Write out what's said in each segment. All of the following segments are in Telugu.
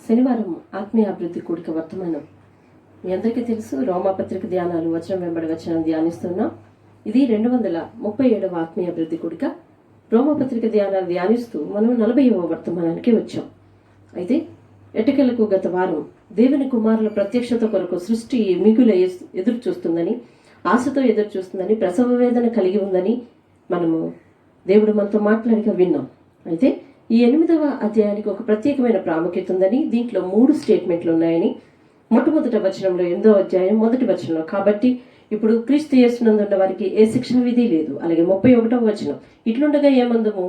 శనివారం ఆత్మీయ అభివృద్ధి కూడిక వర్తమానం మీ అందరికీ తెలుసు. రోమాపత్రిక ధ్యానాలు వచనం వెంబడి వచనం ధ్యానిస్తున్నాం. ఇది 237వ ఆత్మీయ అభివృద్ధి కూడిక. రోమాపత్రిక ధ్యానాలు ధ్యానిస్తూ మనం 40వ వర్తమానానికి వచ్చాం. అయితే ఎటకెలకు గత వారం దేవుని కుమారుల ప్రత్యక్షత కొరకు సృష్టి మిగుల ఎదురు చూస్తుందని, ఆశతో ఎదురు చూస్తుందని, ప్రసవ వేదన కలిగి ఉందని మనము దేవుడు మనతో మాట్లాడిగా విన్నాం. అయితే ఈ 8వ అధ్యాయానికి ఒక ప్రత్యేకమైన ప్రాముఖ్యత ఉందని, దీంట్లో 3 స్టేట్మెంట్లు ఉన్నాయని, మొట్టమొదటి వచనంలో 8వ అధ్యాయం మొదటి వచనంలో, కాబట్టి ఇప్పుడు క్రీస్తు యేసునందున్న వారికి ఏ శిక్షా విధి లేదు. అలాగే 31వ వచనం, ఇట్లుండగా ఏమందుము,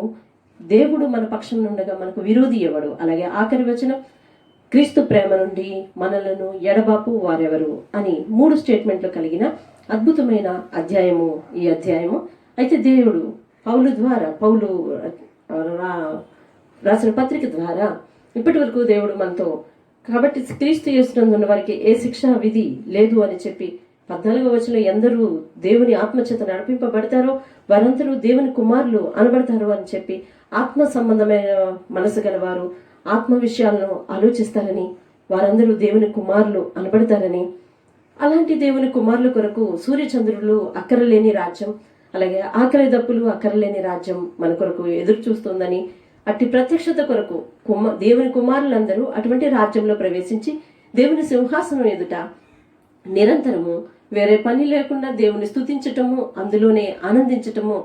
దేవుడు మన పక్షం నుండగా మనకు విరోధి ఎవడు. అలాగే ఆఖరి వచనం, క్రీస్తు ప్రేమ నుండి మనలను ఎడబాపు వారెవరు అని 3 స్టేట్మెంట్లు కలిగిన అద్భుతమైన అధ్యాయము ఈ అధ్యాయము. అయితే దేవుడు పౌలు రాసిన పత్రిక ద్వారా ఇప్పటి వరకు దేవుడు మనతో, కాబట్టి క్రీస్తు యేసునందున్న వారికి ఏ శిక్షా విధి లేదు అని చెప్పి 14వ వచనంలో ఎందరూ దేవుని ఆత్మచేత నడిపింపబడతారో వారందరూ దేవుని కుమారులు అనబడతారు అని చెప్పి, ఆత్మ సంబంధమైన మనసు గలవారు ఆత్మ విషయాలను ఆలోచిస్తారని, వారందరూ దేవుని కుమారులు అనబడతారని, అలాంటి దేవుని కుమారుల కొరకు సూర్యచంద్రులు అక్కరలేని రాజ్యం, అలాగే ఆకలి దప్పులు అక్కరలేని రాజ్యం మన కొరకు ఎదురు చూస్తుందని, అట్టి ప్రత్యక్షత కొరకు దేవుని కుమారులందరూ అటువంటి రాజ్యంలో ప్రవేశించి దేవుని సింహాసనం ఎదుట నిరంతరము వేరే పని లేకుండా దేవుని స్తుతించటము, అందులోనే ఆనందించటము,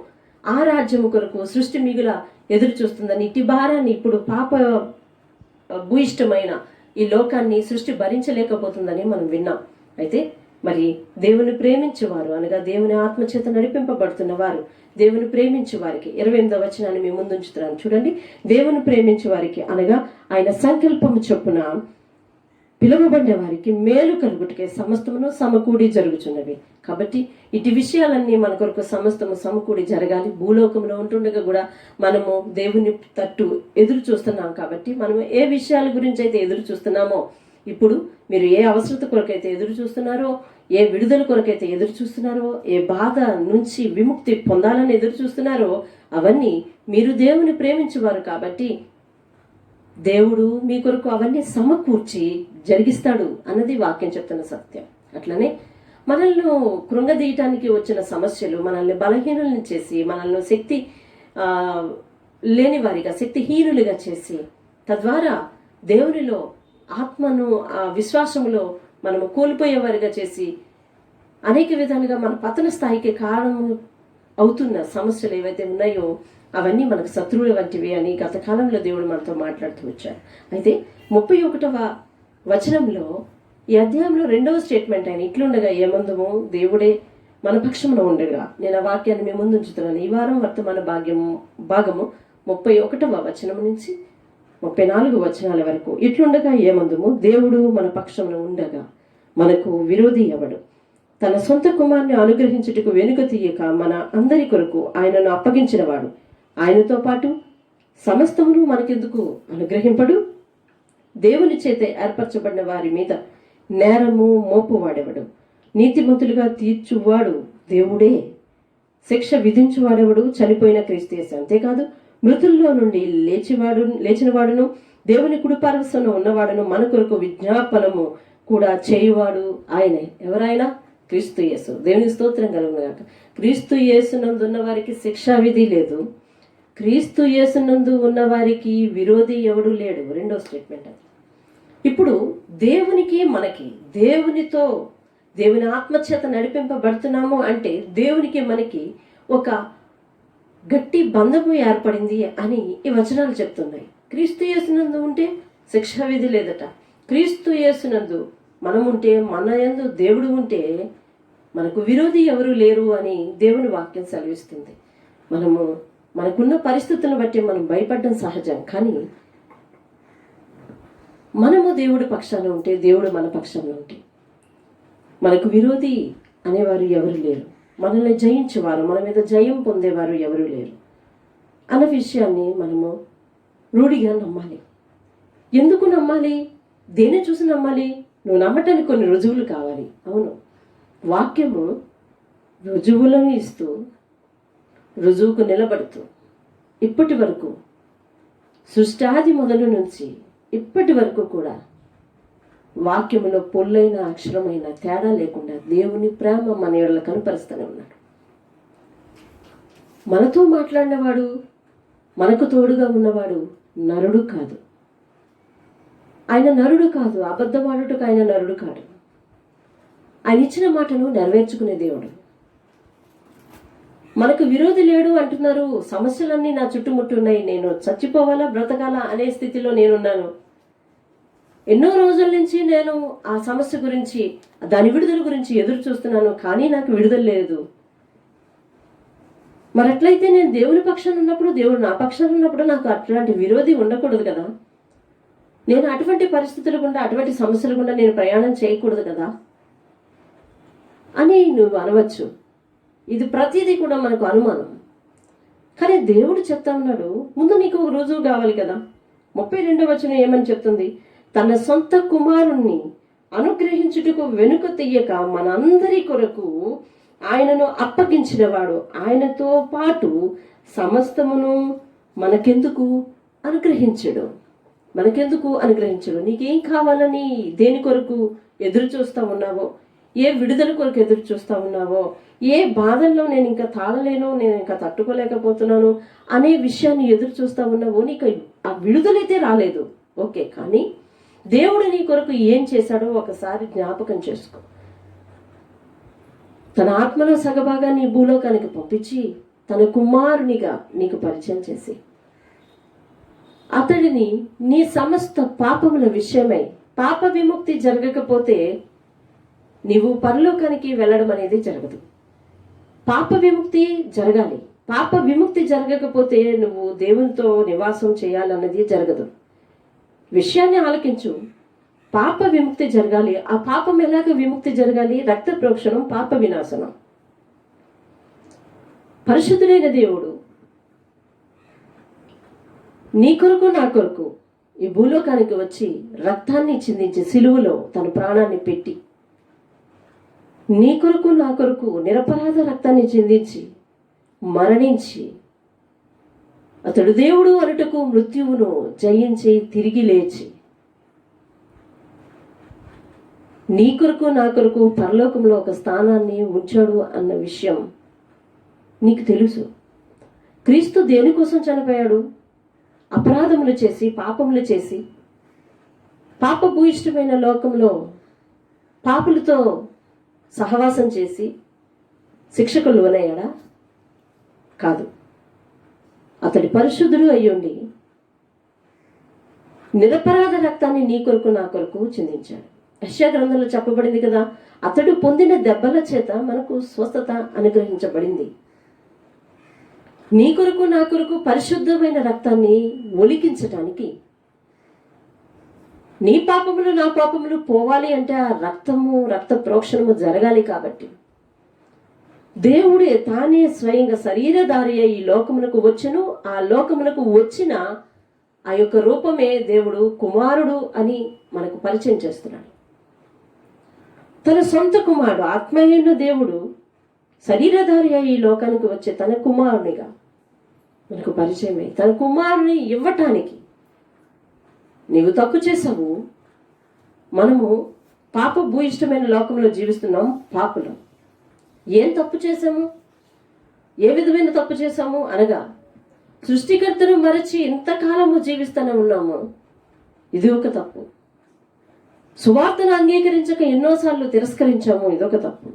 ఆ రాజ్యము కొరకు సృష్టి మిగుల ఎదురు చూస్తుందని, ఇట్టి భారాన్ని ఇప్పుడు పాప భూయిష్టమైన ఈ లోకాన్ని సృష్టి భరించలేకపోతుందని మనం విన్నాం. అయితే మరి దేవుని ప్రేమించేవారు అనగా దేవుని ఆత్మచేత నడిపింపబడుతున్న వారు, దేవుని ప్రేమించే వారికి 28వ వచనాన్ని మీ ముందు ఉంచుతున్నాను చూడండి. దేవుని ప్రేమించే వారికి అనగా ఆయన సంకల్పము చొప్పున పిలువబడిన వారికి మేలు కలుగుటకే సమస్తమును సమకూడి జరుగుచున్నవి. కాబట్టి ఇటు విషయాలన్నీ మన కొరకు సమస్తము సమకూడి జరగాలి. భూలోకంలో ఉంటుండగా కూడా మనము దేవుని తట్టు ఎదురు చూస్తున్నాం. కాబట్టి మనము ఏ విషయాల గురించి అయితే ఎదురు చూస్తున్నామో, ఇప్పుడు మీరు ఏ అవసరత కొరకైతే ఎదురు చూస్తున్నారో, ఏ విడుదల కొరకైతే ఎదురు చూస్తున్నారో, ఏ బాధ నుంచి విముక్తి పొందాలని ఎదురు చూస్తున్నారో, అవన్నీ మీరు దేవుని ప్రేమించేవారు కాబట్టి దేవుడు మీ కొరకు అవన్నీ సమకూర్చి జరిగిస్తాడు అన్నది వాక్యం చెప్తున్న సత్యం. అట్లనే మనల్ని కృంగదీయటానికి వచ్చిన సమస్యలు మనల్ని బలహీనులను చేసి, మనల్ని శక్తి లేని వారిగా, శక్తిహీనులుగా చేసి, తద్వారా దేవునిలో ఆత్మను విశ్వాసములో మనము కోల్పోయేవారిగా చేసి, అనేక విధాలుగా మన పతన స్థాయికి కారణము అవుతున్న సమస్యలు ఏవైతే ఉన్నాయో అవన్నీ మనకు శత్రువుల వంటివి అని గత కాలంలో దేవుడు మనతో మాట్లాడుతూ వచ్చాడు. అయితే 31వ వచనంలో ఈ అధ్యాయంలో 2వ స్టేట్మెంట్ ఆయన ఇట్లుండగా ఏమందుము, దేవుడే మన పక్షమున ఉండగా. నేను ఆ వాక్యాన్ని మీ ముందు ఉంచుతున్నాను. ఈ వారం వర్తమాన భాగము 31వ వచనం నుంచి 34 వచనాల వరకు. ఇట్లుండగా ఏమందుము, దేవుడు మన పక్షమున ఉండగా మనకు విరోధి ఎవడు. తన సొంత కుమారుని అనుగ్రహించుటకు వెనుక తీయక మన అందరి కొరకు ఆయనను అప్పగించినవాడు. ఆయనతో పాటు సమస్తమును మనకెందుకు అనుగ్రహింపడు. దేవుని చేత ఏర్పరచబడిన వారి మీద నేరము మోపువాడెవడు. నీతిమంతులుగా తీర్చువాడు దేవుడే. శిక్ష విధించువాడెవడు, చనిపోయిన క్రీస్తు యేసు. అంతేకాదు మృతుల్లో నుండి లేచినవాడును, దేవుని కుడిపార్శ్వమున ఉన్నవాడును, మన కొరకు విజ్ఞాపనము కూడా చేయువాడు ఆయనే. ఎవరైనా క్రీస్తు యేసు. దేవుని స్తోత్రం కలుగుగాక. క్రీస్తు యేసునందు ఉన్న వారికి శిక్షా విధి లేదు. క్రీస్తు యేసునందు ఉన్న వారికి విరోధి ఎవడు లేడు. 2వ స్టేట్మెంట్ అది. ఇప్పుడు దేవునికి మనకి, దేవునితో దేవుని ఆత్మచేత నడిపింపబడుతున్నాము అంటే దేవునికి మనకి ఒక గట్టి బంధము ఏర్పడింది అని ఈ వచనాలు చెప్తున్నాయి. క్రీస్తు యేసునందు ఉంటే శిక్షా విధి లేదట. క్రీస్తు యేసునందు మనం ఉంటే, మన యందు దేవుడు ఉంటే మనకు విరోధి ఎవరు లేరు అని దేవుని వాక్యం సెలవిస్తుంది. మనకున్న పరిస్థితులను బట్టి మనం భయపడడం సహజం. కానీ మనము దేవుడి పక్షాన ఉంటే, దేవుడు మన పక్షాన ఉంటే మనకు విరోధి అనేవారు ఎవరు లేరు. మనల్ని జయించేవారు, మన మీద జయం పొందేవారు ఎవరు లేరు అన్న విషయాన్ని మనము రూఢిగా నమ్మాలి. ఎందుకు నమ్మాలి? దేన్ని చూసి నమ్మాలి? నువ్వు నమ్మటానికి కొన్ని రుజువులు కావాలి. అవును, వాక్యము రుజువులను ఇస్తూ, రుజువుకు నిలబడుతూ, ఇప్పటి వరకు సృష్టాది మొదలు నుంచి ఇప్పటి వరకు కూడా వాక్యములో పొల్లైన అక్షరమైన తేడా లేకుండా దేవుని ప్రేమ మన ఏళ్ళ కనుపరుస్తూనే ఉన్నాడు. మనతో మాట్లాడినవాడు, మనకు తోడుగా ఉన్నవాడు నరుడు కాదు. ఆయన నరుడు కాదు, అబద్ధమాడుటకు ఆయన నరుడు కాడు. ఆయన ఇచ్చిన మాటను నెరవేర్చుకునే దేవుడు. మనకు విరోధి లేడు అంటున్నారు. సమస్యలన్నీ నా చుట్టుముట్టున్నాయి, నేను చచ్చిపోవాలా బ్రతకాలా అనే స్థితిలో నేనున్నాను. ఎన్నో రోజుల నుంచి నేను ఆ సమస్య గురించి, దాని విడుదల గురించి ఎదురు చూస్తున్నాను, కానీ నాకు విడుదల లేదు. మరి అట్లయితే నేను దేవుని పక్షాన ఉన్నప్పుడు, దేవుడు నా పక్షాన ఉన్నప్పుడు నాకు అట్లాంటి విరోధి ఉండకూడదు కదా. నేను అటువంటి పరిస్థితులు గుండా, అటువంటి సమస్యలు గుండా నేను ప్రయాణం చేయకూడదు కదా అని నువ్వు అనవచ్చు. ఇది ప్రతిదీ కూడా మనకు అనుమానం. కానీ దేవుడు చెప్తా ఉన్నాడు, ముందు నీకు ఒక రుజువు కావాలి కదా. 32వ వచనం ఏమని చెప్తుంది? తన సొంత కుమారుణ్ణి అనుగ్రహించుటకు వెనుక తీయక మనందరి కొరకు ఆయనను అప్పగించినవాడు ఆయనతో పాటు సమస్తమును మనకెందుకు అనుగ్రహించడు. నీకేం కావాలని, దేని కొరకు ఎదురు చూస్తా ఉన్నావో, ఏ విడుదల కొరకు ఎదురు చూస్తా ఉన్నావో, ఏ బాధల్లో నేను ఇంకా తాళలేను, నేను ఇంకా తట్టుకోలేకపోతున్నాను అనే విషయాన్ని ఎదురు చూస్తా ఉన్నావో, నీకు ఆ విడుదలైతే రాలేదు. ఓకే, కానీ దేవుడు నీ కొరకు ఏం చేశాడో ఒకసారి జ్ఞాపకం చేసుకో. తన ఆత్మలో సగభాగాన్ని భూలోకానికి పంపించి తన కుమారునిగా నీకు పరిచయం చేసి అతడిని నీ సమస్త పాపముల విషయమై, పాప విముక్తి జరగకపోతే నీవు పరలోకానికి వెళ్ళడం అనేది జరగదు. పాప విముక్తి జరగాలి. పాప విముక్తి జరగకపోతే నువ్వు దేవునితో నివాసం చేయాలన్నది జరగదు. విషయాన్ని ఆలకించు. పాప విముక్తి జరగాలి. ఆ పాపం ఎలాగ విముక్తి జరగాలి? రక్త ప్రోక్షణం, పాప వినాశనం. పరిశుద్ధులైన దేవుడు నీ కొరకు నా కొరకు ఈ భూలోకానికి వచ్చి రక్తాన్ని చిందించి సిలువలో తన ప్రాణాన్ని పెట్టి నీ కొరకు నా కొరకు నిరపరాధ రక్తాన్ని చిందించి మరణించి అతడు దేవుడు అనుటకు మృత్యువును జయించి తిరిగి లేచి నీ కొరకు నా కొరకు పరలోకంలో ఒక స్థానాన్ని ఉంచాడు అన్న విషయం నీకు తెలుసు. క్రీస్తు దేనికోసం చనిపోయాడు? అపరాధములు చేసి, పాపములు చేసి, పాపభూయిష్టమైన లోకంలో పాపులతో సహవాసం చేసి శిక్షకు లోనయ్యాడా? కాదు. అతడి పరిశుద్ధుడు అయ్యుండి నిరపరాధ రక్తాన్ని నీ కొరకు నా కొరకు చిందించాడు. యెషయా గ్రంథంలో చెప్పబడింది కదా, అతడు పొందిన దెబ్బల చేత మనకు స్వస్థత అనుగ్రహించబడింది. నీ కొరకు నా కొరకు పరిశుద్ధమైన రక్తాన్ని ఒలికించటానికి, నీ పాపములు నా పాపములు పోవాలి అంటే ఆ రక్త ప్రోక్షణము జరగాలి. కాబట్టి దేవుడే తానే స్వయంగా శరీరధారి అయి ఈ లోకమునకు వచ్చును. ఆ లోకమునకు వచ్చిన ఆ యొక్క రూపమే దేవుడు కుమారుడు అని మనకు పరిచయం చేస్తున్నాడు. తన సొంత కుమారుడు, ఆత్మయ్యున్న దేవుడు శరీరధారి అయి ఈ లోకానికి వచ్చే తన కుమారునిగా మనకు పరిచయమై తన కుమారుని ఇవ్వటానికి, నీవు తప్పు చేసావు, మనము పాప భూయిష్టమైన లోకంలో జీవిస్తున్నాం, పాపులం. ఏం తప్పు చేశాము? ఏ విధమైన తప్పు చేశాము అనగా, సృష్టికర్తను మరచి ఇంతకాలము జీవిస్తూనే ఉన్నాము. ఇది ఒక తప్పు. సువార్తను అంగీకరించక ఎన్నోసార్లు తిరస్కరించాము. ఇదొక తప్పు.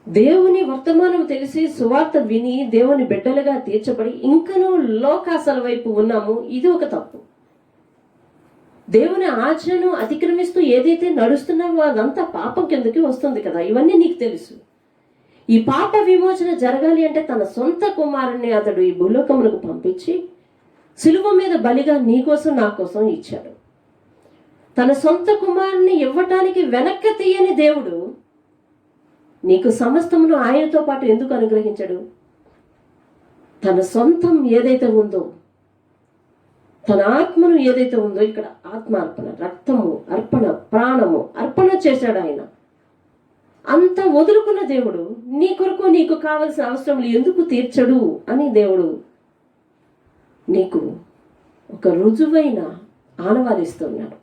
దేవుని వర్తమానం తెలిసి సువార్త విని దేవుని బిడ్డలుగా తీర్చబడి ఇంకనూ లోకాసల వైపు ఉన్నాము. ఇది ఒక తప్పు. దేవుని ఆజ్ఞను అతిక్రమిస్తూ ఏదైతే నడుస్తున్నావో అదంతా పాపం కిందకి వస్తుంది కదా. ఇవన్నీ నీకు తెలుసు. ఈ పాప విమోచన జరగాలి అంటే తన సొంత కుమారుణ్ణి అతడు ఈ భూలోకమునకు పంపించి సిలువ మీద బలిగా నీ కోసం నా కోసం ఇచ్చాడు. తన సొంత కుమారుణ్ణి ఇవ్వటానికి వెనక్కి తీయని దేవుడు నీకు సమస్తమును ఆయనతో పాటు ఎందుకు అనుగ్రహించడు? తన సొంతం ఏదైతే ఉందో, తన ఆత్మను ఏదైతే ఉందో, ఇక్కడ ఆత్మార్పణ, రక్తము అర్పణ, ప్రాణము అర్పణ చేశాడు ఆయన. అంత వదులుకున్న దేవుడు నీ కొరకు నీకు కావలసిన అవసరములు ఎందుకు తీర్చడు అని దేవుడు నీకు ఒక రుజువైన ఆనవాలిస్తున్నాడు.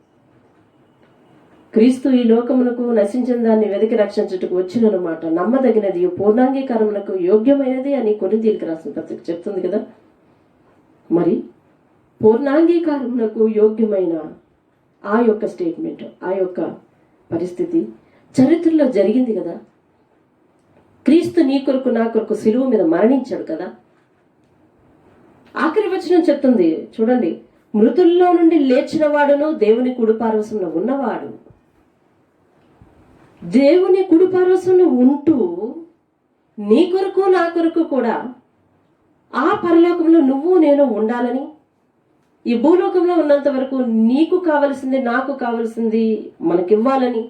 క్రీస్తు ఈ లోకమునకు నశించిన దాన్ని వెతికి రక్షించుటకు వచ్చినమాట, నమ్మదగినది, పూర్ణాంగీకారమునకు యోగ్యమైనది అని కొరింథీయులకు రాసిన పత్రిక చెప్తుంది కదా. మరి పూర్ణాంగీకారమునకు యోగ్యమైన ఆ యొక్క స్టేట్మెంట్, ఆ యొక్క పరిస్థితి చరిత్రలో జరిగింది కదా. క్రీస్తు నీ కొరకు నా కొరకు సిలువ మీద మరణించాడు కదా. ఆఖరి వచనం చెప్తుంది చూడండి, మృతుల్లో నుండి లేచిన వాడును దేవుని కుడిపార్శ్వమున ఉన్నవాడు. దేవుని కుడిపార్శ్వమున ఉంటూ నీ కొరకు నా కొరకు కూడా ఆ పరలోకంలో నువ్వు నేను ఉండాలని, ఈ భూలోకంలో ఉన్నంత వరకు నీకు కావలసింది నాకు కావలసింది మనకివ్వాలని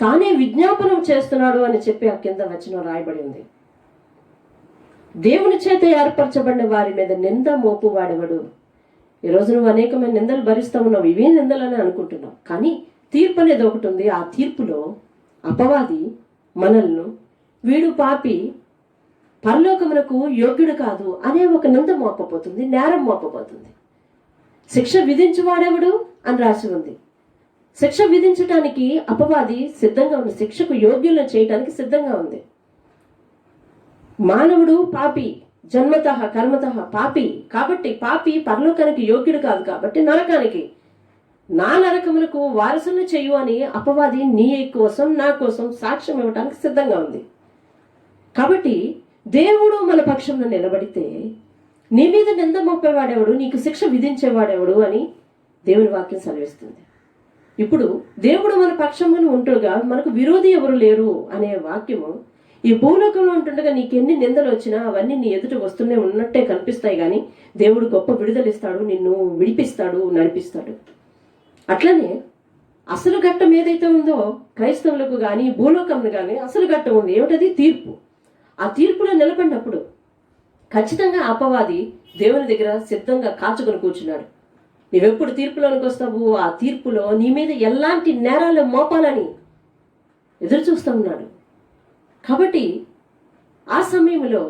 తానే విజ్ఞాపనం చేస్తున్నాడు అని చెప్పి ఆ కింద వచనం రాయబడి ఉంది. దేవుని చేత ఏర్పరచబడిన వారి మీద నింద మోపు వాడెవడు. ఈరోజు నువ్వు అనేకమైన నిందలు భరిస్తా ఉన్నావు, ఇవే నిందలని అనుకుంటున్నావు. కానీ తీర్పు అనేది ఒకటి ఉంది. ఆ తీర్పులో అపవాది మనల్ని వీడు పాపి, పరలోకమునకు యోగ్యుడు కాదు అనే ఒక నింద మోపపోతుంది, నేరం మోపపోతుంది. శిక్ష విధించువాడెవడు అని రాసి ఉంది. శిక్ష విధించటానికి అపవాది సిద్ధంగా ఉంది, శిక్షకు యోగ్యులను చేయటానికి సిద్ధంగా ఉంది. మానవుడు పాపి, జన్మతః కర్మతః పాపి. కాబట్టి పాపి పరలోకానికి యోగ్యుడు కాదు, కాబట్టి నరకానికి, నా నరకములకు వారసులను చెయ్యు అని అపవాది నీ కోసం నా కోసం సాక్ష్యం ఇవ్వడానికి సిద్ధంగా ఉంది. కాబట్టి దేవుడు మన పక్షంలో నిలబడితే నీ మీద నింద మోపేవాడెవడు, నీకు శిక్ష విధించేవాడెవడు అని దేవుని వాక్యం సెలవిస్తుంది. ఇప్పుడు దేవుడు మన పక్షంలో ఉంటుండగా మనకు విరోధి ఎవరు లేరు అనే వాక్యము ఈ భూలోకంలో ఉంటుండగా నీకు ఎన్ని నిందలు వచ్చినా అవన్నీ నీ ఎదుట వస్తూనే ఉన్నట్టే కనిపిస్తాయి. కానీ దేవుడు గొప్ప విడుదలిస్తాడు, నిన్ను విడిపిస్తాడు, నడిపిస్తాడు. అట్లనే అసలు ఘట్టం ఏదైతే ఉందో క్రైస్తవులకు కానీ భూలోకంలో కానీ అసలు ఘట్టం ఉంది. ఏమిటది? తీర్పు. ఆ తీర్పులో నిలబడినప్పుడు ఖచ్చితంగా అపవాది దేవుని దగ్గర సిద్ధంగా కాచుకొని కూర్చున్నాడు. నీవెప్పుడు తీర్పులోనికి వస్తావు, ఆ తీర్పులో నీ మీద ఎలాంటి నేరాలు మోపాలని ఎదురు చూస్తూ ఉన్నాడు. కాబట్టి ఆ సమయంలో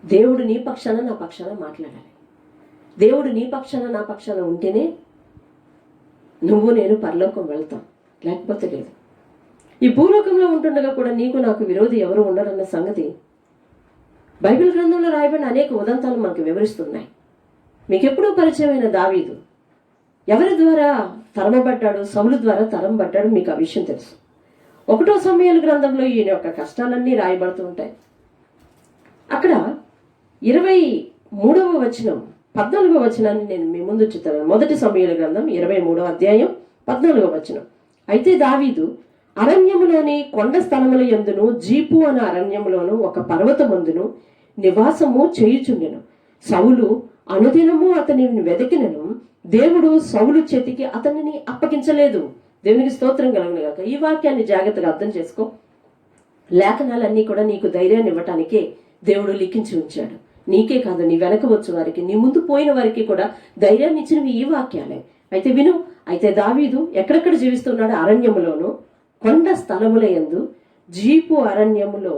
దేవుడు నీ పక్షాన నా పక్షాన మాట్లాడాలి. దేవుడు నీ పక్షాన నా పక్షాన ఉంటేనే నువ్వు నేను పరలోకం వెళ్తాం, లేకపోతే లేదు. ఈ భూలోకంలో ఉంటుండగా కూడా నీకు నాకు విరోధి ఎవరు ఉండరన్న సంగతి బైబిల్ గ్రంథంలో రాయబడిన అనేక ఉదంతాలు మనకు వివరిస్తున్నాయి. మీకు ఎప్పుడూ పరిచయమైన దావీదు ఎవరి ద్వారా తరమబడ్డాడు? సౌలు ద్వారా తరమబడ్డాడు. మీకు ఆ విషయం తెలుసు. 1వ సమూయేలు గ్రంథంలో ఈయన యొక్క కష్టాలన్నీ రాయబడుతూ ఉంటాయి. అక్కడ 23వ వచనం 14వ వచనాన్ని నేను మీ ముందు చూస్తాను. 1 సమూయేలు గ్రంథం 23వ అధ్యాయం 14వ వచనం. అయితే దావీదు అరణ్యములోని కొండ స్థలముల యందును జీపు అనే అరణ్యములోను ఒక పర్వతమందును నివాసము చేయుచుండెను. సౌలు అనుదినము అతనిని వెతికినను దేవుడు సౌలు చేతికి అతనిని అప్పగించలేదు. దేవునికి స్తోత్రం కలుగును గాక. ఈ వాక్యాన్ని జాగ్రత్తగా అర్థం చేసుకో. లేఖనాలన్నీ కూడా నీకు ధైర్యాన్ని ఇవ్వటానికే దేవుడు లిఖించి ఉంచాడు. నీకే కాదు, నీ వెనక వచ్చు వారికి, నీ ముందు పోయిన వారికి కూడా ధైర్యాన్ని ఇచ్చినవి ఈ వాక్యాలే. అయితే విను. అయితే దావీదు ఎక్కడెక్కడ జీవిస్తున్నాడు? అరణ్యములోను, కొండ స్థలముల యందు, జీపు అరణ్యములో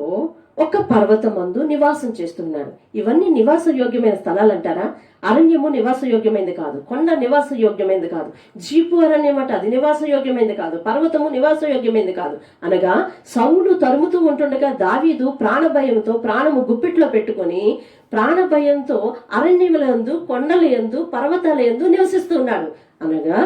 ఒక పర్వతమందు నివాసం చేస్తున్నాడు. ఇవన్నీ నివాస యోగ్యమైన స్థలాలు అంటారా? అరణ్యము నివాస యోగ్యమైంది కాదు, కొండ నివాస యోగ్యమైంది కాదు, జీపు అరణ్యం అట అది నివాస యోగ్యమైంది కాదు, పర్వతము నివాస యోగ్యమైంది కాదు. అనగా సౌలు తరుముతూ ఉంటుండగా దావీదు ప్రాణభయంతో ప్రాణము గుప్పిట్లో పెట్టుకొని ప్రాణభయంతో అరణ్యములందు, కొండల యందు, పర్వతాల యందు నివసిస్తున్నాడు. అనగా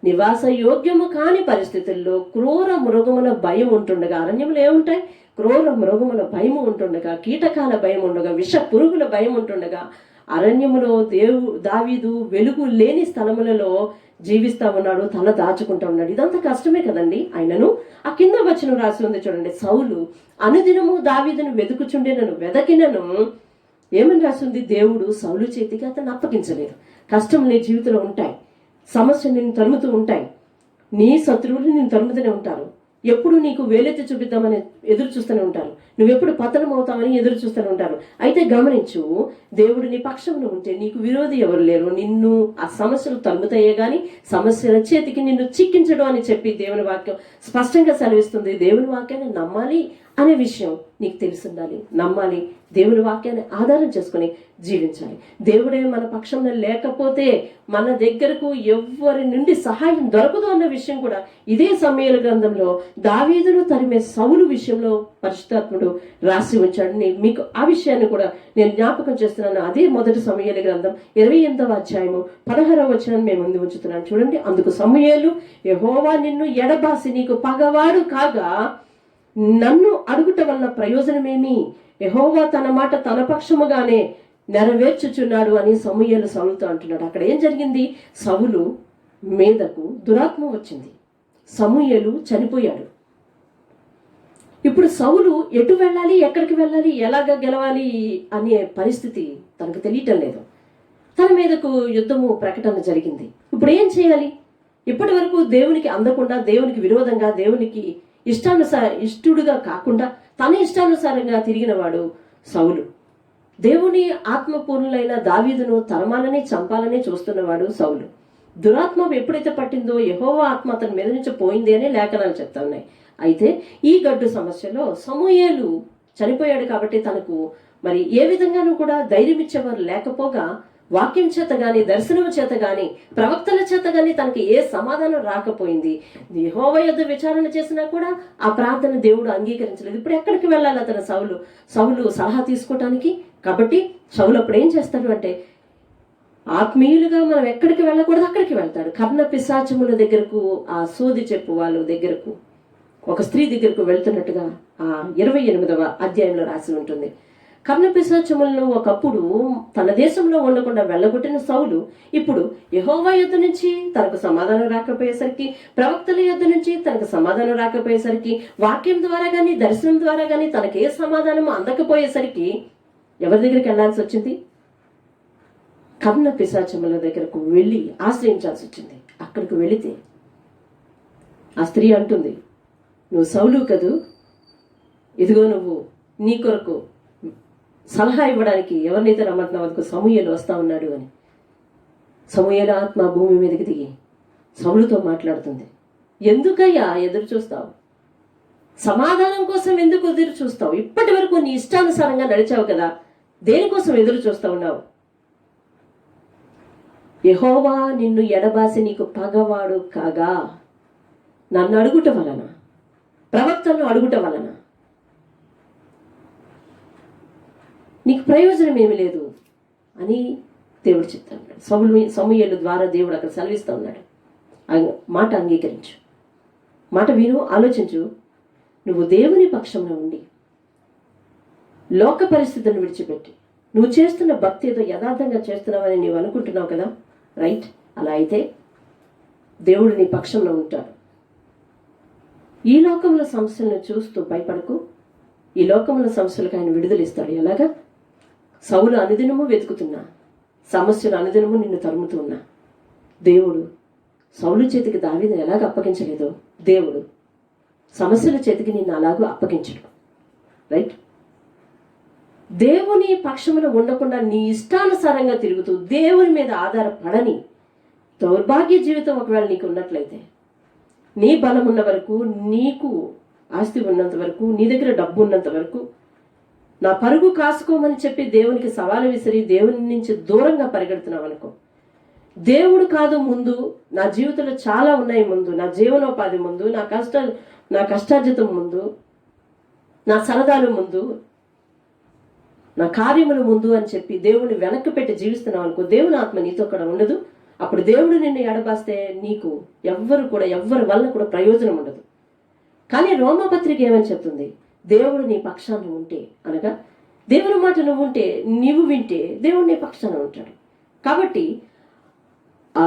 నివాస యోగ్యము కాని పరిస్థితుల్లో క్రూర మృగముల భయం ఉంటుండగా, అరణ్యములు ఏముంటాయి? క్రూర మృగముల భయం ఉంటుండగా, కీటకాల భయం ఉండగా, విష పురుగుల భయం ఉంటుండగా, అరణ్యములో దావీదు వెలుగు లేని స్థలములలో జీవిస్తా ఉన్నాడు, తల దాచుకుంటా ఉన్నాడు. ఇదంతా కష్టమే కదండి. ఆయనను ఆ కింద వచనం రాసి ఉంది చూడండి. సౌలు అనుదినము దావీదును వెతుకుచుండెనను, వెదకినను ఏమని రాసింది? దేవుడు సౌలు చేతికి అతను అప్పగించలేదు. కష్టం నీ జీవితంలో ఉంటాయి, సమస్యలు నిన్ను తరుముతూ ఉంటాయి, నీ శత్రువులు నిన్ను తరుముతూనే ఉంటారు. ఎప్పుడు నీకు వేలెత్తి చూపిద్దామని ఎదురు చూస్తూనే ఉంటారు. నువ్వెప్పుడు పతనం అవుతామని ఎదురు చూస్తూనే ఉంటారు. అయితే గమనించు, దేవుడు నీ పక్షంలో ఉంటే నీకు విరోధి ఎవరు లేరు. నిన్ను ఆ సమస్యలు తరుముతాయే గాని సమస్యల చేతికి నిన్ను చిక్కించడం అని చెప్పి దేవుని వాక్యం స్పష్టంగా సెలవిస్తుంది. దేవుని వాక్యాన్ని నమ్మాలి, అనే విషయం నీకు తెలిసి ఉండాలి, నమ్మాలి. దేవుని వాక్యాన్ని ఆధారం చేసుకుని జీవించాలి. దేవుడే మన పక్షంలో లేకపోతే మన దగ్గరకు ఎవ్వరి నుండి సహాయం దొరకదు అన్న విషయం కూడా ఇదే సమూయేలు గ్రంథంలో దావీదును తరిమే సౌలు విషయంలో పరిశుద్ధాత్ముడు రాసి ఉంచాడు. మీకు ఆ విషయాన్ని కూడా నేను జ్ఞాపకం చేస్తున్నాను. అదే మొదటి సమూయేలు గ్రంథం 28వ అధ్యాయము 16వ వచనాన్ని మేము ముందు ఉంచుతున్నాను. చూడండి, అందుకు సమూయేలు, యెహోవా నిన్ను ఎడబాసి నీకు పగవాడు కాగా నన్ను అడుగుట వలన ప్రయోజనమేమి? యెహోవా తన మాట తన పక్షముగానే నెరవేర్చుచున్నాడు అని సమూయేలు సౌలుతో అంటున్నాడు. అక్కడ ఏం జరిగింది? సౌలు మీదకు దురాత్మ వచ్చింది, సమూయేలు చనిపోయాడు. ఇప్పుడు సౌలు ఎటు వెళ్ళాలి, ఎక్కడికి వెళ్ళాలి, ఎలాగ గెలవాలి అనే పరిస్థితి తనకు తెలియటం లేదు. తన మీదకు యుద్ధము ప్రకటన జరిగింది. ఇప్పుడు ఏం చేయాలి? ఇప్పటి వరకు దేవునికి అందకుండా, దేవునికి విరోధంగా, దేవునికి ఇష్టుడుగా కాకుండా తన ఇష్టానుసారంగా తిరిగిన వాడు సౌలు. దేవుని ఆత్మపూర్ణులైన దావీదును తరమాలని చంపాలని చూస్తున్నవాడు సౌలు. దురాత్మ ఎప్పుడైతే పట్టిందో యెహోవా ఆత్మ అతని మీద నుంచి పోయింది అని లేఖనాలు చెప్తా ఉన్నాయి. అయితే ఈ గడ్డు సమస్యలో సమూయేలు చనిపోయాడు కాబట్టి తనకు మరి ఏ విధంగానూ కూడా ధైర్యం ఇచ్చేవారు లేకపోగా, వాక్యం చేత గాని, దర్శనం చేత గాని, ప్రవక్తల చేత గాని తనకి ఏ సమాధానం రాకపోయింది. యెహోవా యొద్ద విచారణ చేసినా కూడా ఆ ప్రార్థన దేవుడు అంగీకరించలేదు. ఇప్పుడు ఎక్కడికి వెళ్ళాలి అతను సౌలు సలహా తీసుకోవటానికి? కాబట్టి సౌలు అప్పుడు ఏం చేస్తాడు అంటే, ఆత్మీయులుగా మనం ఎక్కడికి వెళ్ళకూడదు అక్కడికి వెళ్తాడు. కర్ణ పిశాచముల దగ్గరకు, ఆ సోది చెప్పు వాళ్ళ దగ్గరకు, ఒక స్త్రీ దగ్గరకు వెళ్తున్నట్టుగా ఆ 28వ అధ్యాయంలో రాసి ఉంటుంది. కర్ణ పిశాచములను ఒకప్పుడు తన దేశంలో ఉండకుండా వెళ్ళగొట్టిన సౌలు ఇప్పుడు యెహోవా యొద్ద నుంచి తనకు సమాధానం రాకపోయేసరికి, ప్రవక్తల యొద్ద నుంచి తనకు సమాధానం రాకపోయేసరికి, వాక్యం ద్వారా గాని, దర్శనం ద్వారా గాని తనకు ఏ సమాధానం అందకపోయేసరికి ఎవరి దగ్గరికి వెళ్లాల్సి వచ్చింది? కర్ణ పిశాచముల దగ్గరకు వెళ్ళి ఆశ్రయించాల్సి వచ్చింది. అక్కడికి వెళితే ఆ స్త్రీ అంటుంది, నువ్వు సౌలు కదూ, ఇదిగో నువ్వు నీ కొరకు సలహా ఇవ్వడానికి ఎవరినైతే రమ్మంటున్నావు అందుకు సమూయేలు వస్తా ఉన్నాడు అని. సమూయేలు ఆత్మ భూమి మీదకి దిగి సౌలుతో మాట్లాడుతుంది. ఎందుకయ్యా ఎదురు చూస్తావు? సమాధానం కోసం ఎందుకు ఎదురు చూస్తావు? ఇప్పటి వరకు నీ ఇష్టానుసారంగా నడిచావు కదా, దేనికోసం ఎదురు చూస్తా ఉన్నావు? యెహోవా నిన్ను ఎడబాసి నీకు పగవాడు కాగా నన్ను అడుగుట వలన, ప్రవక్తలను అడుగుట వలన నీకు ప్రయోజనం ఏమి లేదు అని దేవుడు చెప్తా ఉన్నాడు. సమూయేలు ద్వారా దేవుడు అక్కడ సెలవిస్తా ఉన్నాడు. మాట అంగీకరించు, మాట విను, ఆలోచించు. నువ్వు దేవుని పక్షంలో ఉండి లోక పరిస్థితులను విడిచిపెట్టి నువ్వు చేస్తున్న భక్తి ఏదో యథార్థంగా చేస్తున్నావని నీవు అనుకుంటున్నావు కదా, రైట్. అలా అయితే దేవుడు నీ పక్షంలో ఉంటాడు. ఈ లోకంలో సమస్యలను చూస్తూ భయపడకు. ఈ లోకంలో సమస్యలకు ఆయన విడుదలిస్తాడు. ఎలాగా? సౌలు అనుదినము వెతుకుతున్నా, సమస్యలు అనుదినము నిన్ను తరుముతున్నా. దేవుడు సౌలు చేతికి దావీదును ఎలాగ అప్పగించలేదో దేవుడు సమస్యల చేతికి నిన్ను అలాగూ అప్పగించడు, రైట్. దేవుని పక్షంలో ఉండకుండా నీ ఇష్టానుసారంగా తిరుగుతూ దేవుని మీద ఆధారపడని దౌర్భాగ్య జీవితం ఒకవేళ నీకు ఉన్నట్లయితే, నీ బలం ఉన్న వరకు, నీకు ఆస్తి ఉన్నంత వరకు, నీ దగ్గర డబ్బు ఉన్నంత వరకు నా పరుగు కాసుకోమని చెప్పి దేవునికి సవాలు విసిరి దేవుని నుంచి దూరంగా పరిగెడుతున్నావు అనుకో, దేవుడు కాదు ముందు, నా జీవితంలో చాలా ఉన్నాయి ముందు, నా జీవనోపాధి ముందు, నా కష్టార్జితం ముందు, నా సరదాలు ముందు, నా కార్యముల ముందు అని చెప్పి దేవుని వెనక్కి పెట్టి జీవిస్తున్నావు అనుకో, దేవుని ఆత్మ నీతో కూడా ఉండదు. అప్పుడు దేవుడు నిన్ను ఎడబాస్తే నీకు ఎవ్వరి వల్ల కూడా ప్రయోజనం ఉండదు. కానీ రోమాపత్రిక ఏమని చెప్తుంది? దేవుడు నీ పక్షాన ఉంటే, అనగా దేవుని మాట నువ్వు ఉంటే, నీవు వింటే దేవుడు నీ పక్షాన ఉంటాడు. కాబట్టి ఆ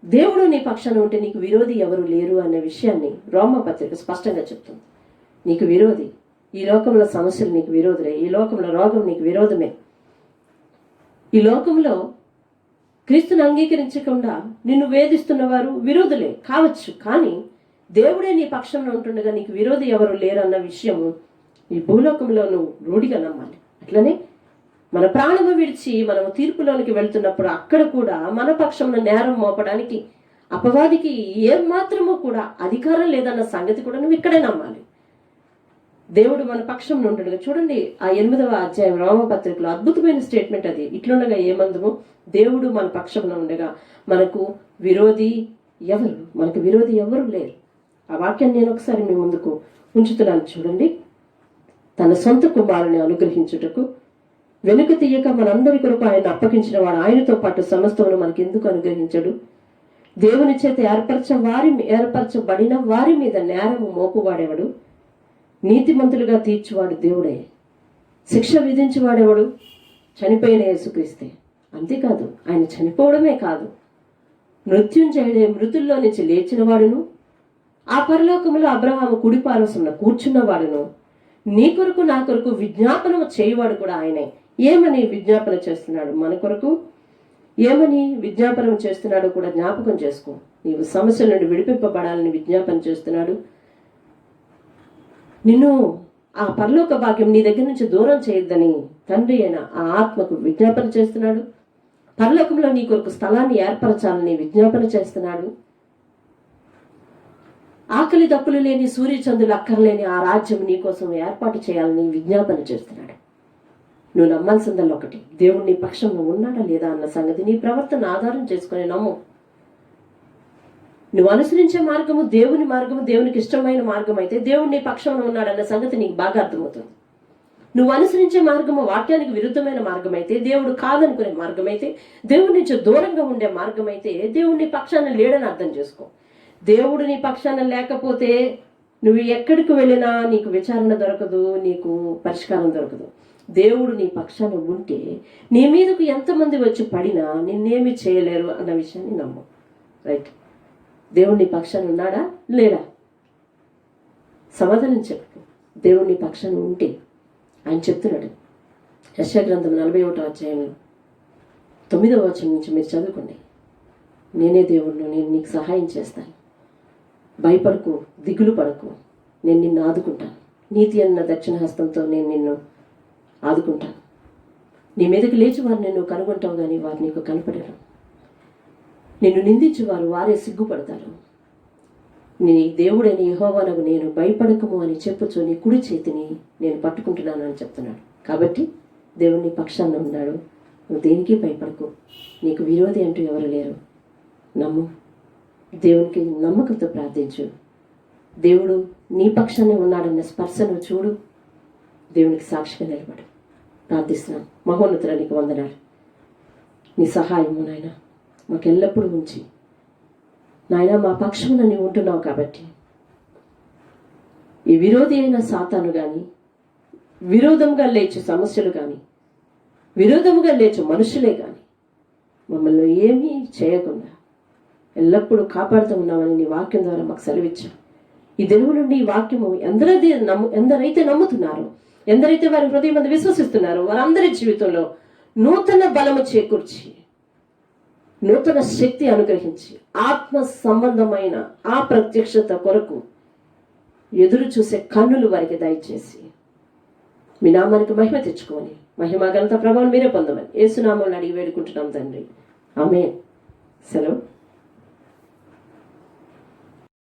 దేవుడు నీ పక్షాన ఉంటే నీకు విరోధి ఎవరు లేరు అనే విషయాన్ని రోమాపత్రిక స్పష్టంగా చెప్తుంది. నీకు విరోధి, ఈ లోకంలో సమస్యలు నీకు విరోధులే, ఈ లోకంలో రోగం నీకు విరోధమే, ఈ లోకంలో క్రీస్తుని అంగీకరించకుండా నిన్ను వేధిస్తున్న వారు విరోధులే కావచ్చు. కానీ దేవుడే నీ పక్షంలో ఉంటుండగా నీకు విరోధి ఎవరు లేరన్న విషయము ఈ భూలోకంలో నువ్వు రూఢిగా నమ్మాలి. అట్లనే మన ప్రాణము విడిచి మనము తీర్పులోనికి వెళ్తున్నప్పుడు అక్కడ కూడా మన పక్షంలో నేరం మోపడానికి అపవాదికి ఏమాత్రము కూడా అధికారం లేదన్న సంగతి కూడా నువ్వు ఇక్కడే నమ్మాలి. దేవుడు మన పక్షం ఉండడుగా. చూడండి ఆ 8వ అధ్యాయం రోమపత్రికలో అద్భుతమైన స్టేట్మెంట్ అది. ఇట్లుండగా ఏమందుము, దేవుడు మన పక్షంలో ఉండగా మనకు విరోధి ఎవరు? మనకు విరోధి ఎవరు లేరు. ఆ వాక్యాన్ని నేను ఒకసారి మీ ముందుకు ఉంచుతున్నాను. చూడండి, తన సొంత కుమారుని అనుగ్రహించుటకు వెనుక తీయక మనందరి కొరకు ఆయన అప్పగించిన వాడు ఆయనతో పాటు సమస్తమును మనకి ఎందుకు అనుగ్రహించడు? దేవుని చేత ఏర్పరచబడిన వారి మీద నేరము మోపువాడేవాడు? నీతిమంతులుగా తీర్చువాడు దేవుడే. శిక్ష విధించేవాడేవాడు? చనిపోయిన యేసుక్రీస్తే. అంతేకాదు, ఆయన చనిపోవడమే కాదు, మృత్యుంజయుడే, మృతుల్లో నుంచి లేచిన వాడును, ఆ పరలోకములో అబ్రహాము కుడి పార్శ్వమున కూర్చున్నవాడును, నీ కొరకు నా కొరకు విజ్ఞాపనము చేయవాడు కూడా ఆయనే. ఏమని విజ్ఞాపన చేస్తున్నాడు మన కొరకు? ఏమని విజ్ఞాపనం చేస్తున్నాడో కూడా జ్ఞాపకం చేసుకో. నీవు సమస్యల నుండి విడిపింపబడాలని విజ్ఞాపన చేస్తున్నాడు. నిన్ను ఆ పరలోక భాగ్యం నీ దగ్గర నుంచి దూరం చేయొద్దని తండ్రి అయిన ఆ ఆత్మకు విజ్ఞాపన చేస్తున్నాడు. పరలోకంలో నీ కొరకు స్థలాన్ని ఏర్పరచాలని విజ్ఞాపన చేస్తున్నాడు. ఆకలి దప్పులు లేని, సూర్యచంద్రులు అక్కర్లేని ఆ రాజ్యం నీ కోసం ఏర్పాటు చేయాలని విజ్ఞాపన చేస్తున్నాడు. నువ్వు నమ్మాల్సిందల్లా ఒకటి, దేవుడు నీ పక్షంలో ఉన్నాడా లేదా అన్న సంగతి నీ ప్రవర్తన ఆధారం చేసుకుని నమ్ము. నువ్వు అనుసరించే మార్గము దేవుని మార్గము, దేవునికి ఇష్టమైన మార్గం అయితే దేవుడు నీ పక్షంలో ఉన్నాడన్న సంగతి నీకు బాగా అర్థమవుతుంది. నువ్వు అనుసరించే మార్గము వాక్యానికి విరుద్ధమైన మార్గం అయితే, దేవుడు కాదనుకునే మార్గం అయితే, దేవుడి నుంచి దూరంగా ఉండే మార్గం అయితే దేవుడు నీ పక్షాన లేడని అర్థం చేసుకో. దేవుడు నీ పక్షాన లేకపోతే నువ్వు ఎక్కడికి వెళ్ళినా నీకు విచారణ దొరకదు, నీకు పరిష్కారం దొరకదు. దేవుడు నీ పక్షాన ఉంటే నీ మీదకు ఎంతమంది వచ్చి పడినా నిన్నేమి చేయలేరు అన్న విషయాన్ని నమ్ము. రైట్? దేవుడు నీ పక్షాన ఉన్నాడా లేడా? సమాధానం చెప్పు. దేవుడు నీ పక్షాన ఉంటే ఆయన చెప్తున్నాడు. యెషయా గ్రంథం 41వ అధ్యాయంలో 9వ వచనం నుంచి మీరు చదువుకోండి. నేనే దేవుడును, నేను నీకు సహాయం చేస్తాను, భయపడకు, దిగులు పడకు, నేను నిన్ను ఆదుకుంటాను, నీతి అన్న దక్షిణ హస్తంతో నేను నిన్ను ఆదుకుంటాను. నీ మీదకి లేచి వారు నిన్ను కనుగొంటావు, కానీ వారు నీకు కనపడరు. నిన్ను నిందించు వారే సిగ్గుపడతారు. నీ దేవుడైన యెహోవానగు నేను భయపడకము అని చెప్పుచు నీ కుడి చేతిని నేను పట్టుకుంటున్నాను అని చెప్తున్నాడు. కాబట్టి దేవుడు నీ పక్షాన ఉన్నాడు. నువ్వు దేనికి భయపడకు. నీకు విరోధి అంటూ ఎవరు లేరు. నమ్ము. దేవునికి నమ్మకంతో ప్రార్థించు. దేవుడు నీ పక్షానే ఉన్నాడన్న స్పర్శను చూడు. దేవునికి సాక్షిగా నిలబడు. ప్రార్థిస్తున్నాను. మహోన్నతుడా, నీకు వందనాలు. నీ సహాయము నాయన మాకు ఎల్లప్పుడూ ఉంచి నాయన మా పక్షమున నీవు ఉంటున్నావు. కాబట్టి ఈ విరోధి అయిన సాతాను కానీ, విరోధంగా లేచే సమస్యలు కానీ, విరోధముగా లేచే మనుషులే కానీ మమ్మల్ని ఏమీ చేయకుండా ఎల్లప్పుడూ కాపాడుతూ ఉన్నామని నీ వాక్యం ద్వారా మాకు సెలవిచ్చావు. ఈ దినము నుండి ఈ వాక్యము ఎందరైతే నమ్ముతున్నారో, ఎందరైతే వారి హృదయం మీద విశ్వసిస్తున్నారో వారందరి జీవితంలో నూతన బలము చేకూర్చి, నూతన శక్తి అనుగ్రహించి, ఆత్మ సంబంధమైన ఆ ప్రత్యక్షత కొరకు ఎదురు చూసే కన్నులు వారికి దయచేసి మీ నామానికి మహిమ తెచ్చుకోని, మహిమ ఘనత ప్రభావం మీరే పొందమని యేసు నామములో అడిగి వేడుకుంటున్నాం తండ్రి. ఆమేన్. సెలవు.